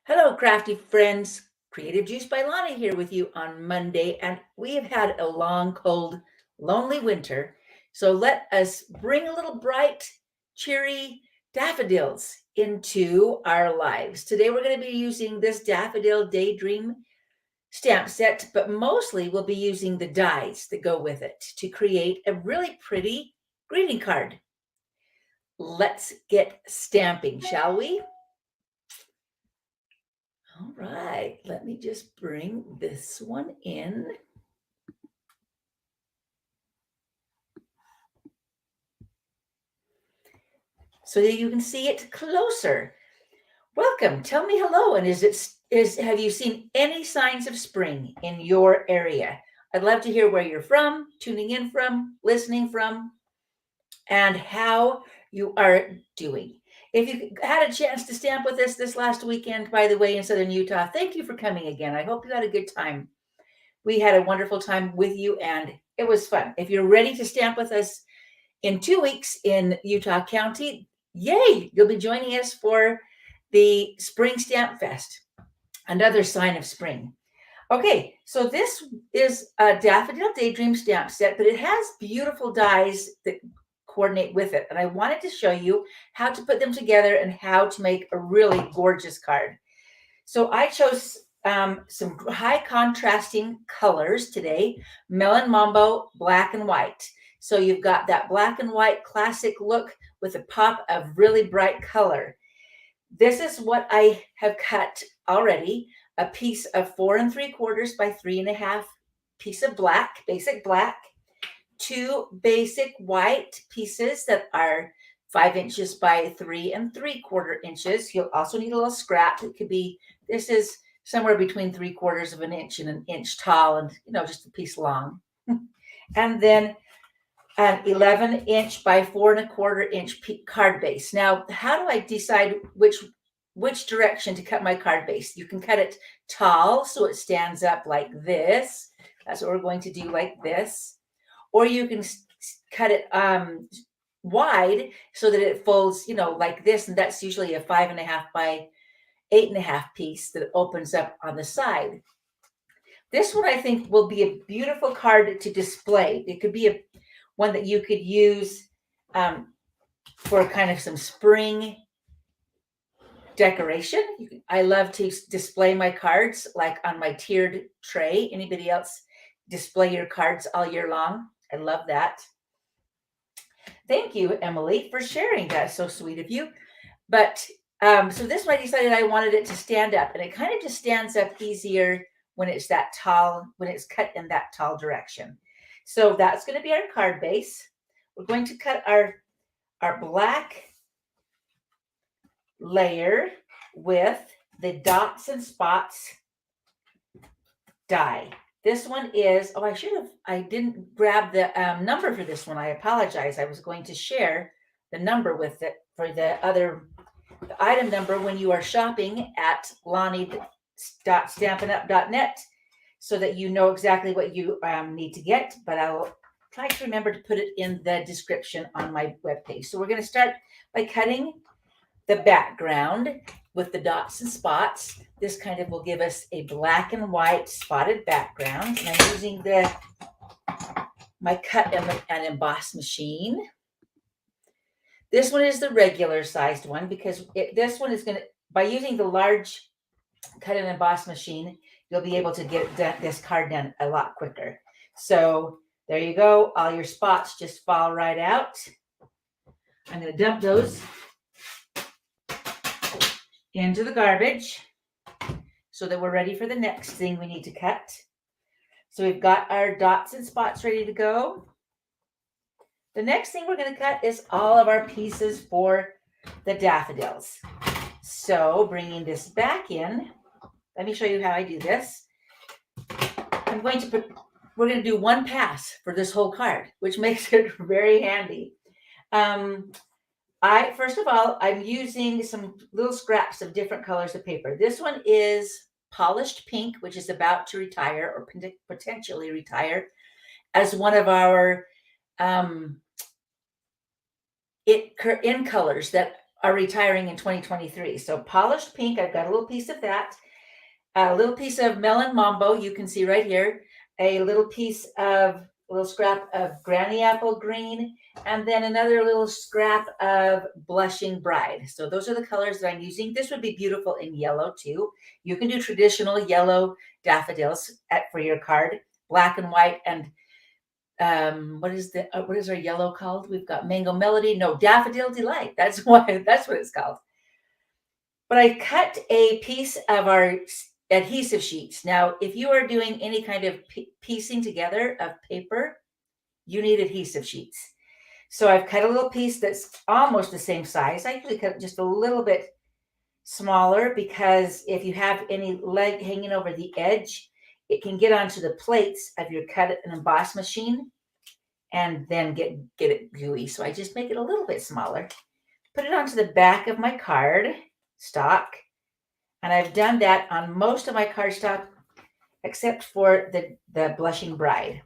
Hello, crafty friends. Creative Juice by Lonnie here with you on Monday, and we have had a long, cold, lonely winter. So let us bring a little bright, cheery daffodils into our lives. Today we're going to be using this Daffodil Daydream stamp set, but mostly we'll be using the dies that go with it to create a really pretty greeting card. Let's get stamping, shall we? All right, let me just bring this one in. So that you can see it closer. Welcome. Tell me hello. And have you seen any signs of spring in your area? I'd love to hear where you're from, tuning in from, listening from, and how you are doing. If you had a chance to stamp with us this last weekend, by the way, in Southern Utah, thank you for coming again. I hope you had a good time. We had a wonderful time with you, and it was fun. If you're ready to stamp with us in 2 weeks in Utah County, yay, you'll be joining us for the Spring Stamp Fest, another sign of spring. Okay, so this is a Daffodil Daydream stamp set, but it has beautiful dies that coordinate with it. And I wanted to show you how to put them together and how to make a really gorgeous card. So I chose some high contrasting colors today, Melon Mambo, black and white. So you've got that black and white classic look with a pop of really bright color. This is what I have cut already, a piece of 4 3/4 by 3.5 piece of black, basic black, 2 basic white pieces that are 5 inches by 3 3/4 inches. You'll also need a little scrap. It could be, this is somewhere between 3/4 of an inch and an inch tall, and just a piece long. And then an 11-inch by 4 1/4 inch card base. Now, how do I decide which direction to cut my card base? You can cut it tall so it stands up like this. That's what we're going to do, like this. Or you can cut it wide so that it folds, like this, and that's usually a 5.5 by 8.5 piece that opens up on the side. This one I think will be a beautiful card to display. It could be one that you could use for kind of some spring decoration. I love to display my cards like on my tiered tray. Anybody else display your cards all year long? I love that. Thank you, Emily, for sharing that. So sweet of you. But so this one I decided I wanted it to stand up, and it kind of just stands up easier when it's that tall, when it's cut in that tall direction. So that's going to be our card base. We're going to cut our black layer with the dots and spots die. This one is, I didn't grab the number for this one. I apologize. I was going to share the number with it for the item number when you are shopping at lonnie.stampinup.net so that you know exactly what you need to get, but I will try to remember to put it in the description on my webpage. So we're going to start by cutting the background with the dots and spots. This kind of will give us a black and white spotted background. And I'm using my cut and emboss machine. This one is the regular sized one because this one is going to, by using the large cut and emboss machine, you'll be able to get this card done a lot quicker. So there you go. All your spots just fall right out. I'm going to dump those into the garbage so that we're ready for the next thing we need to cut. So we've got our dots and spots ready to go. The next thing we're going to cut is all of our pieces for the daffodils. So bringing this back in, let me show you how I do this. We're going to do one pass for this whole card, which makes it very handy. First of all, I'm using some little scraps of different colors of paper. This one is polished pink, which is about to retire or potentially retire as one of our in colors that are retiring in 2023. So polished pink, I've got a little piece of that. A little piece of melon mambo, you can see right here. A little scrap of granny apple green, and then another little scrap of blushing bride. So those are the colors that I'm using. This would be beautiful in yellow too. You can do traditional yellow daffodils for your card, black and white, and what is our yellow called? We've got Mango Melody. No, Daffodil Delight. That's what it's called. But I cut a piece of our adhesive sheets. Now, if you are doing any kind of piecing together of paper, you need adhesive sheets. So I've cut a little piece that's almost the same size. I usually cut it just a little bit smaller because if you have any leg hanging over the edge, it can get onto the plates of your cut and emboss machine and then get it gooey. So I just make it a little bit smaller. Put it onto the back of my card stock. And I've done that on most of my cardstock, except for the blushing bride.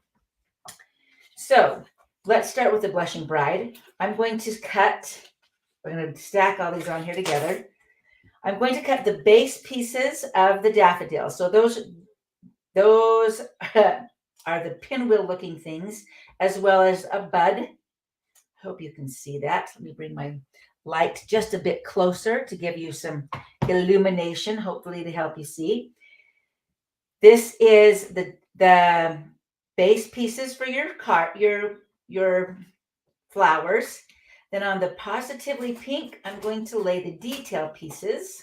So let's start with the blushing bride. I'm going to we're going to stack all these on here together. I'm going to cut the base pieces of the daffodil. So those are the pinwheel looking things, as well as a bud. Hope you can see that. Let me bring my light just a bit closer to give you some illumination, hopefully to help you see. This is the base pieces for your flowers. Then on the Positively Pink, I'm going to lay the detail pieces.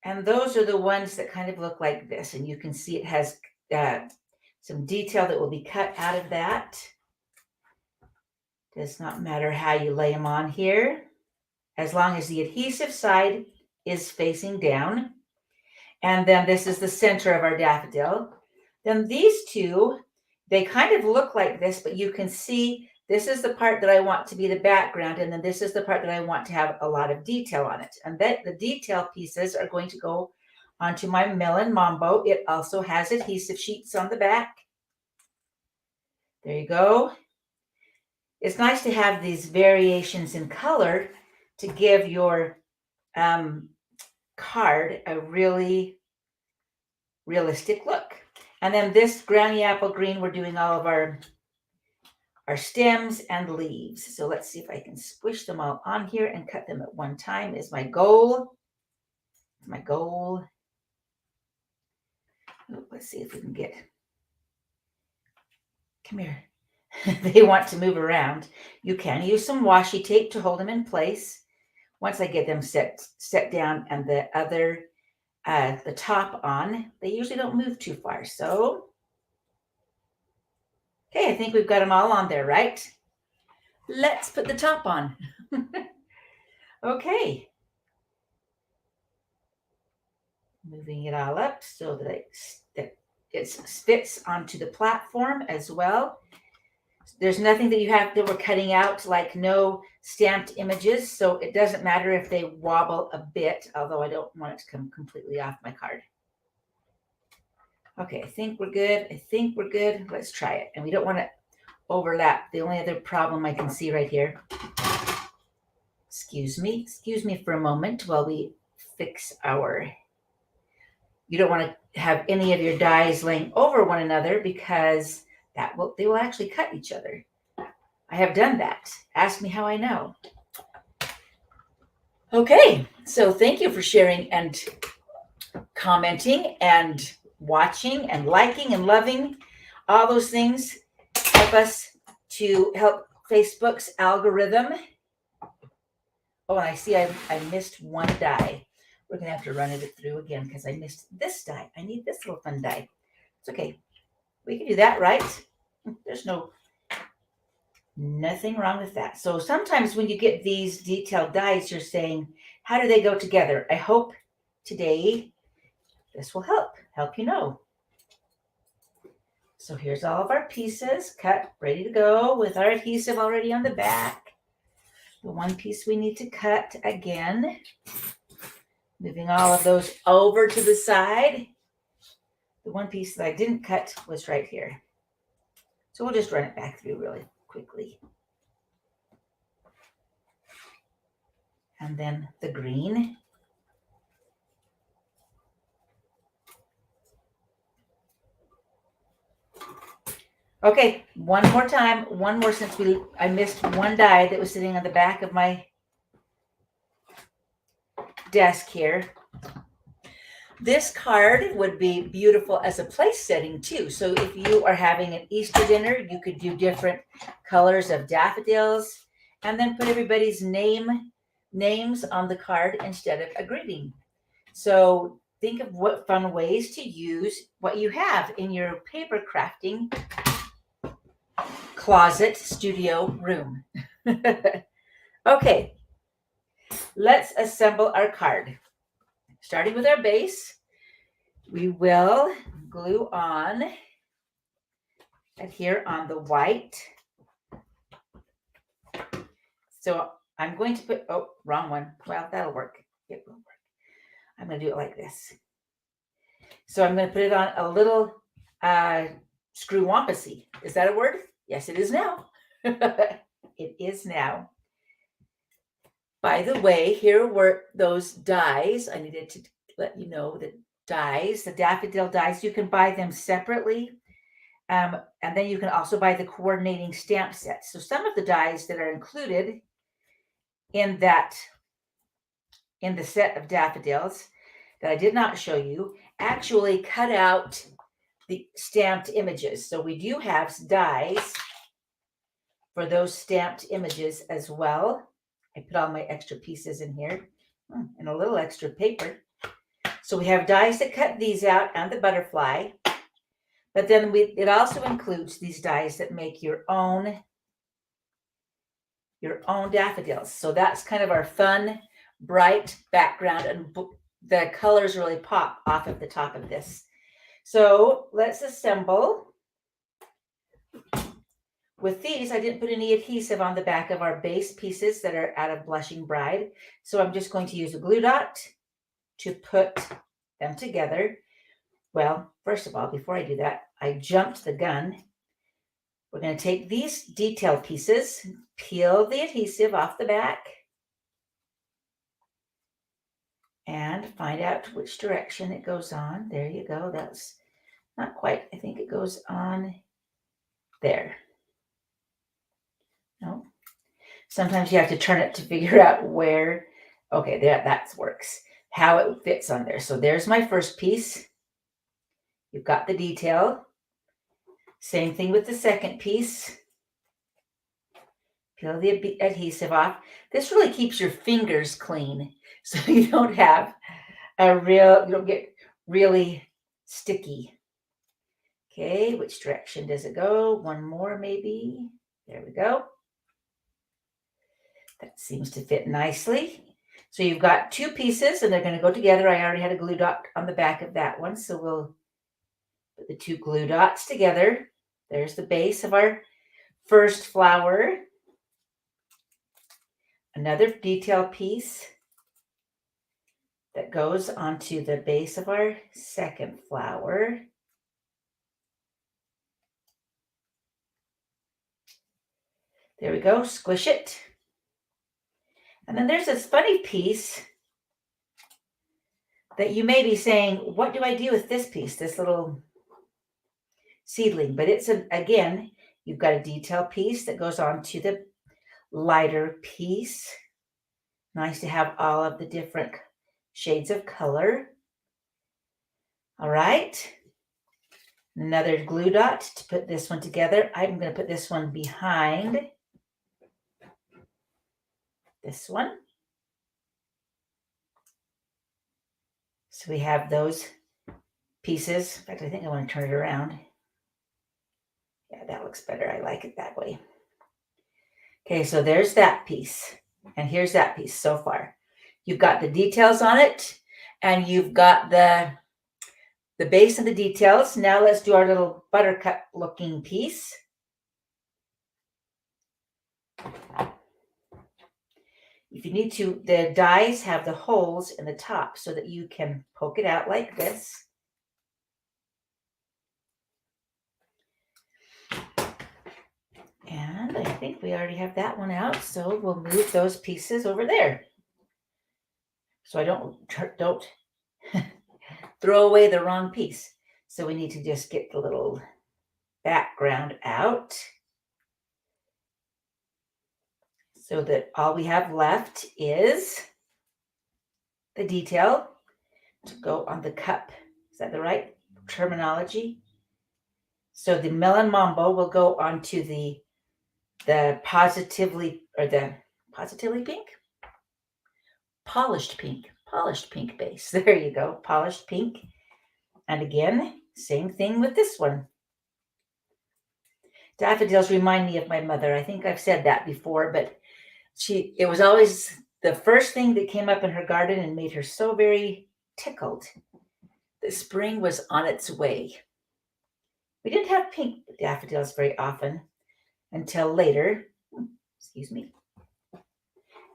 And those are the ones that kind of look like this. And you can see it has some detail that will be cut out of that. Does not matter how you lay them on here, as long as the adhesive side is facing down. And then this is the center of our daffodil. Then these two, they kind of look like this, but you can see this is the part that I want to be the background, and then this is the part that I want to have a lot of detail on it. And that the detail pieces are going to go onto my melon mambo. It also has adhesive sheets on the back. There you go. It's nice to have these variations in color to give your card a really realistic look. And then this granny apple green, we're doing all of our stems and leaves. So let's see if I can squish them all on here and cut them at one time is my goal. My goal. Let's see if we can get, come here. They want to move around. You can use some washi tape to hold them in place. Once I get them set down and the top on, they usually don't move too far. So, okay, I think we've got them all on there, right? Let's put the top on. Okay. Moving it all up so that it fits onto the platform as well. There's nothing that we're cutting out, like no stamped images, so it doesn't matter if they wobble a bit, although I don't want it to come completely off my card. Okay, I think we're good. Let's try it. And we don't want to overlap. The only other problem I can see right here. Excuse me for a moment while we fix you don't want to have any of your dies laying over one another because they will actually cut each other. I have done that. Ask me how I know. Okay, so thank you for sharing and commenting and watching and liking and loving. All those things help us to help Facebook's algorithm. Oh, and I see I missed one die. We're going to have to run it through again because I missed this die. I need this little fun die. It's okay. We can do that, right? There's nothing wrong with that. So sometimes when you get these detailed dies, you're saying, how do they go together? I hope today this will help you know. So here's all of our pieces cut, ready to go with our adhesive already on the back. The one piece we need to cut again. Moving all of those over to the side. The one piece that I didn't cut was right here. So we'll just run it back through really quickly. and then the green. Okay, one more time, one more since I missed one die that was sitting on the back of my desk here. This card would be beautiful as a place setting too. So if you are having an Easter dinner, you could do different colors of daffodils and then put everybody's names on the card instead of a greeting. So think of what fun ways to use what you have in your paper crafting closet studio room. Okay, let's assemble our card. Starting with our base, we will glue on adhere on the white. So I'm going to put, oh, wrong one. Well, that'll work. It will work. I'm going to do it like this. So I'm going to put it on a little screw-wampus-y. Is that a word? Yes, it is now. It is now. By the way, here were those dies. I needed to let you know that dies, the daffodil dies, you can buy them separately. And then you can also buy the coordinating stamp sets. So some of the dies that are included in the set of daffodils that I did not show you actually cut out the stamped images. So we do have dies for those stamped images as well. I put all my extra pieces in here and a little extra paper. So we have dies that cut these out and the butterfly. But then it also includes these dies that make your own daffodils. So that's kind of our fun, bright background, and the colors really pop off of the top of this. So let's assemble. With these, I didn't put any adhesive on the back of our base pieces that are out of Blushing Bride. So I'm just going to use a glue dot to put them together. Well, first of all, before I do that, I jumped the gun. We're going to take these detail pieces, peel the adhesive off the back, and find out which direction it goes on. There you go. That's not quite. I think it goes on there. No. Sometimes you have to turn it to figure out where. Okay, that works. How it fits on there. So there's my first piece. You've got the detail. Same thing with the second piece. Peel the adhesive off. This really keeps your fingers clean, so you don't have you don't get really sticky. Okay, which direction does it go? One more maybe. There we go. That seems to fit nicely. So you've got two pieces and they're going to go together. I already had a glue dot on the back of that one, so we'll put the two glue dots together. There's the base of our first flower. Another detail piece that goes onto the base of our second flower. There we go, squish it. And then there's this funny piece that you may be saying, what do I do with this piece, this little seedling? But it's, again, you've got a detail piece that goes onto the lighter piece. Nice to have all of the different shades of color. All right. Another glue dot to put this one together. I'm going to put this one behind this one. So we have those pieces. In fact, I think I want to turn it around. Yeah, that looks better. I like it that way. Okay, so there's that piece. And here's that piece so far. You've got the details on it, and you've got the base of the details. Now let's do our little buttercup looking piece. If you need to, the dies have the holes in the top so that you can poke it out like this. And I think we already have that one out, so we'll move those pieces over there. so I don't throw away the wrong piece. So we need to just get the little background out so that all we have left is the detail to go on the cup. Is that the right terminology? So the Melon Mambo will go onto the positively pink? Polished pink base. There you go, polished pink. And again, same thing with this one. Daffodils remind me of my mother. I think I've said that before, but it was always the first thing that came up in her garden and made her so very tickled. The spring was on its way. We didn't have pink daffodils very often until later. Excuse me.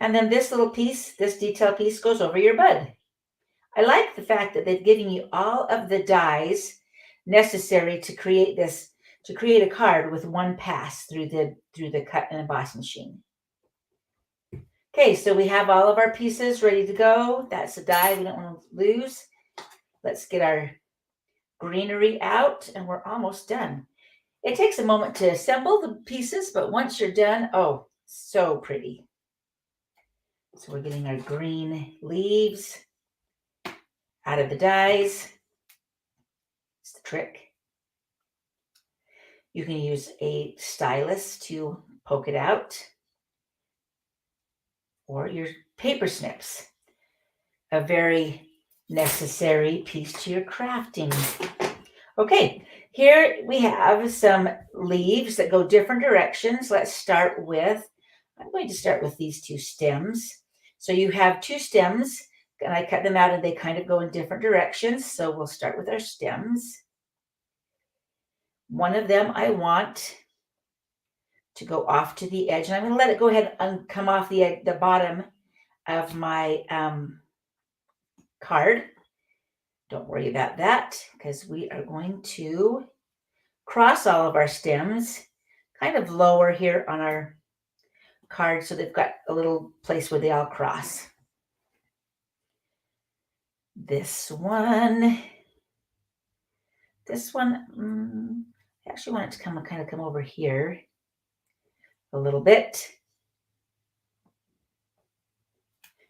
And then this little piece, this detail piece, goes over your bud. I like the fact that they've given you all of the dies necessary to create a card with one pass through the cut and emboss machine. Okay, so we have all of our pieces ready to go. That's a die we don't want to lose. Let's get our greenery out, and we're almost done. It takes a moment to assemble the pieces, but once you're done, oh, so pretty. So we're getting our green leaves out of the dies. It's the trick. You can use a stylus to poke it out, or your paper snips, a very necessary piece to your crafting. Okay, here we have some leaves that go different directions. I'm going to start with these two stems. So you have two stems, and I cut them out and they kind of go in different directions. So we'll start with our stems. One of them I want to go off to the edge, and I'm going to let it go ahead and come off the bottom of my card. Don't worry about that, because we are going to cross all of our stems kind of lower here on our card so they've got a little place where they all cross. This one, I actually want it to come over here a little bit.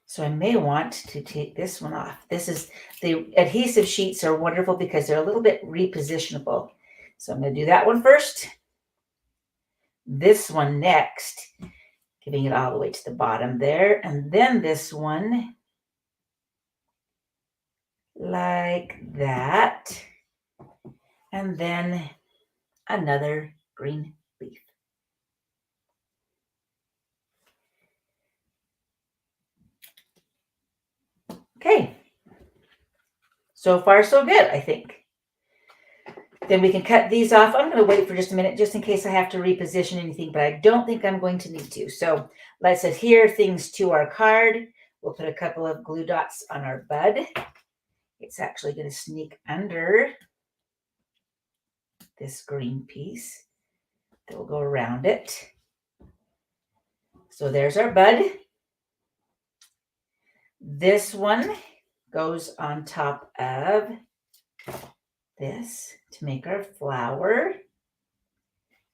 So I may want to take this one off. The adhesive sheets are wonderful because they're a little bit repositionable. So I'm going to do that one first. This one next, giving it all the way to the bottom there. And then this one, like that. And then another green leaf. Okay. So far, so good, I think. Then we can cut these off. I'm going to wait for just a minute just in case I have to reposition anything, but I don't think I'm going to need to. So let's adhere things to our card. We'll put a couple of glue dots on our bud. It's actually going to sneak under this green piece that will go around it. So there's our bud. This one goes on top of this to make our flower.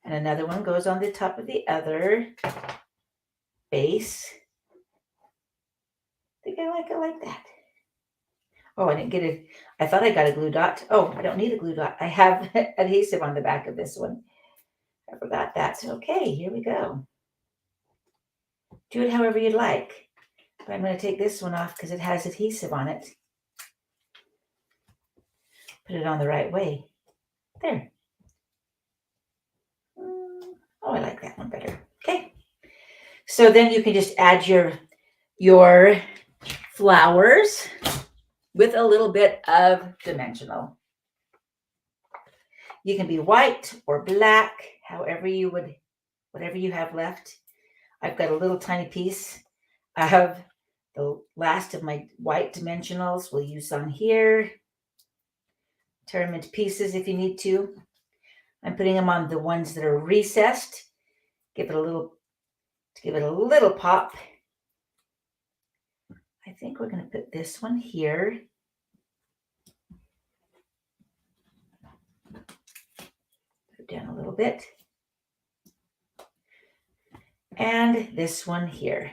And another one goes on the top of the other base. I think I like it like that. Oh, I didn't get it. I thought I got a glue dot. Oh, I don't need a glue dot. I have adhesive on the back of this one. I forgot that. Okay, here we go. Do it however you'd like. But I'm going to take this one off because it has adhesive on it. Put it on the right way. There. Oh, I like that one better. Okay. So then you can just add your flowers with a little bit of dimensional. You can be white or black, whatever you have left. I've got a little tiny piece of the last of my white dimensionals. We'll use on here. Tear them into pieces if you need to. I'm putting them on the ones that are recessed. Give it a little pop. I think we're going to put this one here. Put it down a little bit. And this one here.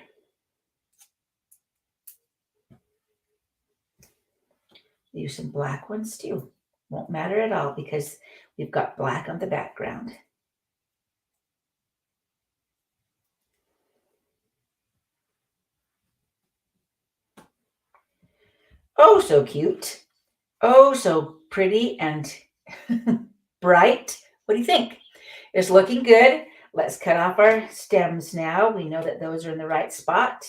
Use some black ones too. Won't matter at all because we've got black on the background. Oh, so cute. Oh, so pretty and bright. What do you think? It's looking good. Let's cut off our stems now. We know that those are in the right spot.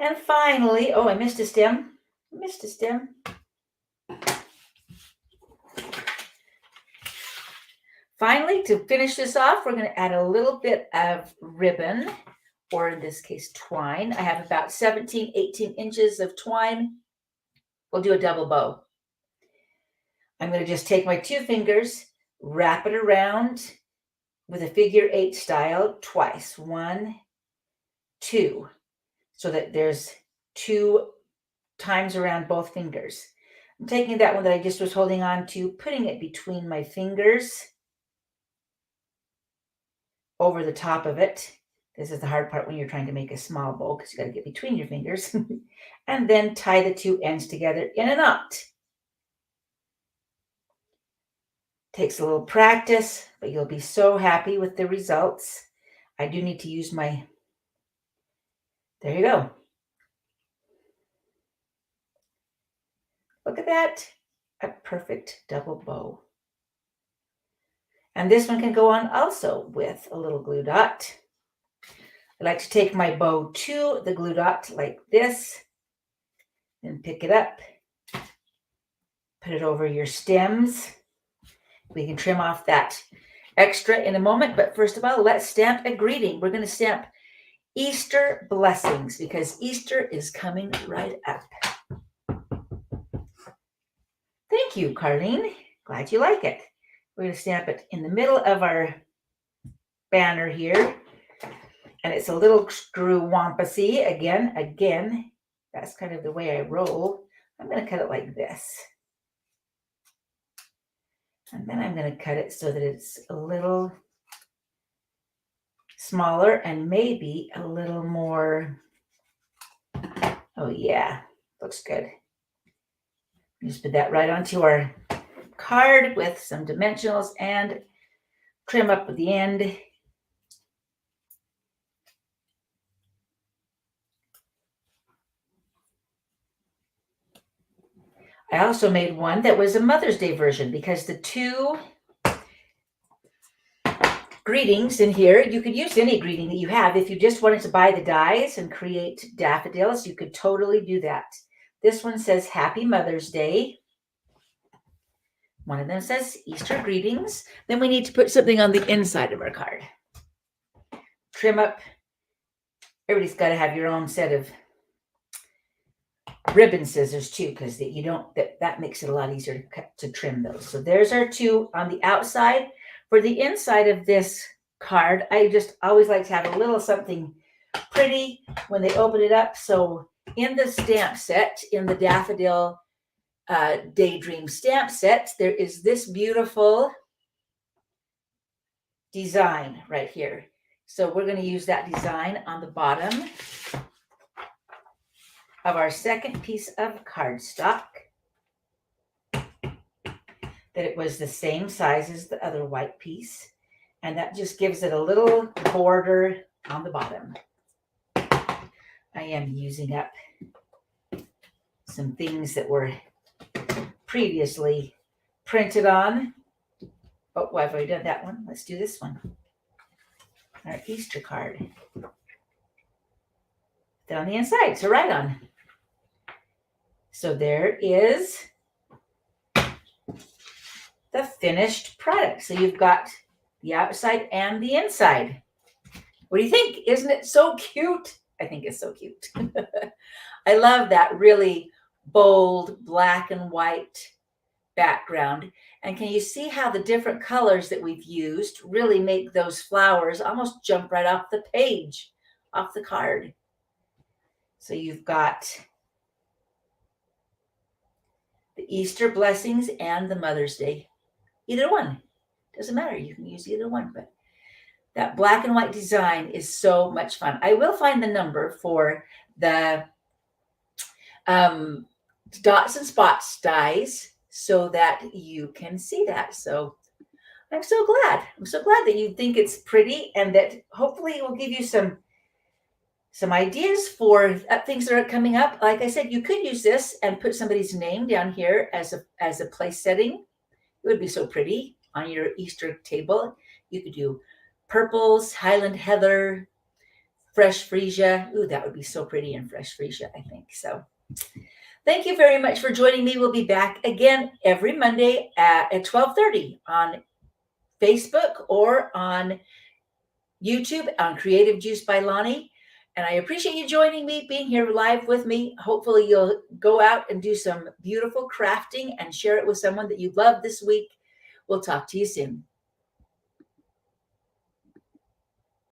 And finally, oh, I missed a stem. Missed a stem. Finally, to finish this off, we're going to add a little bit of ribbon, or in this case, twine. I have about 17, 18 inches of twine. We'll do a double bow. I'm going to just take my 2 fingers, wrap it around with a figure 8 style twice. 1, 2, so that there's 2 times around both fingers. I'm taking that one that I just was holding on to, putting it between my fingers, over the top of it. This is the hard part when you're trying to make a small bow because you got to get between your fingers. And then tie the 2 ends together in a knot. Takes a little practice, but you'll be so happy with the results. I do need to use my, there you go. Look at that, a perfect double bow. And this one can go on also with a little glue dot. I like to take my bow to the glue dot like this, and pick it up, put it over your stems. We can trim off that extra in a moment, but first of all, let's stamp a greeting. We're going to stamp Easter blessings because Easter is coming right up. Thank you, Carlene. Glad you like it. We're going to stamp it in the middle of our banner here. And it's a little screw wampusy. Again, that's kind of the way I roll. I'm going to cut it like this. And then I'm going to cut it so that it's a little smaller and maybe a little more. Oh yeah, looks good. Just put that right onto our card with some dimensionals and trim up at the end. I also made one that was a Mother's Day version because the 2 greetings in here, you could use any greeting that you have. If you just wanted to buy the dies and create daffodils, you could totally do that. This one says Happy Mother's Day. One of them says Easter greetings. Then we need to put something on the inside of our card. Trim up. Everybody's got to have your own set of ribbon scissors too, because that makes it a lot easier to trim those. So there's our 2 on the outside. For the inside of this card, I just always like to have a little something pretty when they open it up. So in the stamp set, in the Daffodil Daydream stamp set, there is this beautiful design right here. So we're going to use that design on the bottom of our second piece of cardstock, that it was the same size as the other white piece, and that just gives it a little border on the bottom. I am using up some things that were previously printed on. Oh, I've already done that one. Let's do this one. Our Easter card. Put that on the inside, so right on. So there is the finished product. So you've got the outside and the inside. What do you think? Isn't it so cute? I think it's so cute. I love that really bold black and white background. And can you see how the different colors that we've used really make those flowers almost jump right off the page, off the card? So you've got the Easter blessings and the Mother's Day. Either one. Doesn't matter. You can use either one. But that black and white design is so much fun. I will find the number for the dots and spots dies so that you can see that. So I'm so glad. I'm so glad that you think it's pretty and that hopefully it will give you some ideas for things that are coming up. Like I said, you could use this and put somebody's name down here as a place setting. It would be so pretty on your Easter table. You could do purples, Highland Heather, fresh freesia. Ooh, that would be so pretty in fresh freesia, I think. So thank you very much for joining me. We'll be back again every Monday at 12:30 on Facebook or on YouTube on Creative Juice by Lonnie. And I appreciate you joining me, being here live with me. Hopefully you'll go out and do some beautiful crafting and share it with someone that you love this week. We'll talk to you soon.